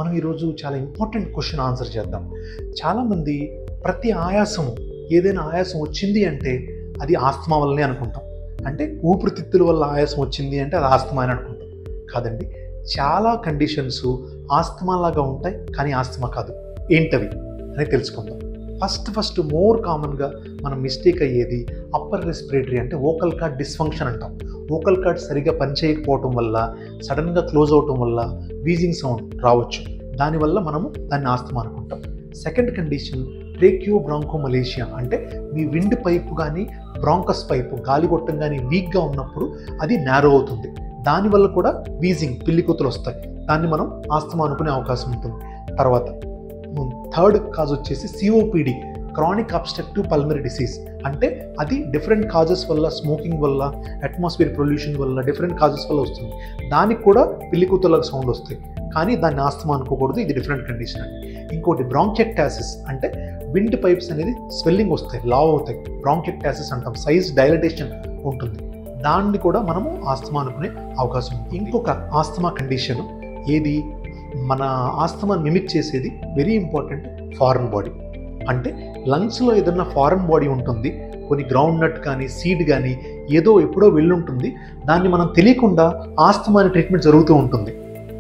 మనం ఈరోజు చాలా ఇంపార్టెంట్ క్వశ్చన్ ఆన్సర్ చేద్దాం. చాలామంది ప్రతి ఆయాసము ఏదైనా ఆయాసం వచ్చింది అంటే అది ఆస్తమా వల్లనే అనుకుంటాం. అంటే ఊపిరితిత్తుల వల్ల ఆయాసం వచ్చింది అంటే అది ఆస్తమా అని అనుకుంటాం. కాదండి, చాలా కండిషన్స్ ఆస్తమా లాగా ఉంటాయి కానీ ఆస్తమా కాదు. ఏంటవి అని తెలుసుకుందాం. ఫస్ట్ మోర్ కామన్గా మనం మిస్టేక్ అయ్యేది అప్పర్ రెస్పిరేటరీ అంటే వోకల్ కార్డ్ డిస్ఫంక్షన్ అంటాం. వోకల్ కార్డ్ సరిగా పనిచేయకపోవటం వల్ల సడన్గా క్లోజ్ అవటం వల్ల వీజింగ్ సౌండ్ రావచ్చు. దానివల్ల మనము దాన్ని ఆస్తమా అనుకుంటాం. సెకండ్ కండిషన్ ట్రేకియో బ్రాంకోమలేషియా అంటే మీ విండ్ పైపు కానీ బ్రాంకస్ పైపు గాలిగొట్టం కానీ వీక్గా ఉన్నప్పుడు అది నారో అవుతుంది. దానివల్ల కూడా వీజింగ్ పిల్లికూతులు వస్తాయి. దాన్ని మనం ఆస్తమా అనుకునే అవకాశం ఉంటుంది. తర్వాత థర్డ్ కాజ్ వచ్చేసి COPD chronic obstructive pulmonary disease అంటే అది డిఫరెంట్ కాజెస్ వల్ల స్మోకింగ్ వల్ల అట్మాస్ఫియర్ పొల్యూషన్ వల్ల డిఫరెంట్ కాజెస్ వల్ల వస్తుంది. దానికి కూడా పిల్లికూతులకు సౌండ్ వస్తాయి కానీ దాన్ని ఆస్తమా అనుకోకూడదు. ఇది డిఫరెంట్ కండిషన్ అండి. ఇంకోటి బ్రాంకెక్టాసిస్ అంటే విండ్ పైప్స్ అనేది స్వెల్లింగ్ వస్తాయి, లావ్ అవుతాయి. బ్రాంకెక్టాసిస్ అంటాం. సైజ్ డైలటేషన్ ఉంటుంది. దాన్ని కూడా మనము ఆస్తమా అనుకునే అవకాశం ఉంది. ఇంకొక ఆస్తమా కండిషన్ ఏది మన ఆస్తమా మిమిక్ చేసేది వెరీ ఇంపార్టెంట్ ఫారెన్ బాడీ. అంటే లంగ్స్లో ఏదన్నా ఫారెన్ బాడీ ఉంటుంది, కొన్ని గ్రౌండ్ నట్ కానీ సీడ్ కానీ ఏదో ఎప్పుడో వెళ్ళుంటుంది. దాన్ని మనం తెలియకుండా ఆస్తమా అనే ట్రీట్మెంట్ జరుగుతూ ఉంటుంది.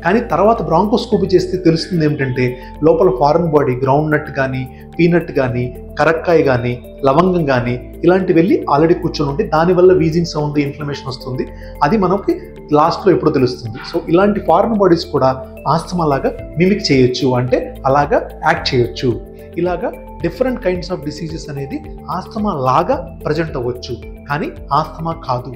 కానీ తర్వాత బ్రాంకోస్కోపీ చేస్తే తెలుస్తుంది ఏమిటంటే లోపల ఫారెన్ బాడీ గ్రౌండ్ నట్ కానీ పీనట్ కానీ కరక్కాయ కానీ లవంగం కానీ ఇలాంటి వెళ్ళి ఆల్రెడీ కూర్చొని ఉంటే దానివల్ల వీజింగ్ సౌండ్ ఇన్ఫ్లమేషన్ వస్తుంది. అది మనకి లాస్ట్లో ఎప్పుడో తెలుస్తుంది. సో ఇలాంటి ఫారెన్ బాడీస్ కూడా ఆస్తమా లాగా మిమిక్ చేయొచ్చు, అంటే అలాగా యాక్ట్ చేయొచ్చు. ఇలాగా డిఫరెంట్ కైండ్స్ ఆఫ్ డిసీజెస్ అనేది ఆస్తమా లాగా ప్రజెంట్ అవ్వచ్చు కానీ ఆస్తమా కాదు.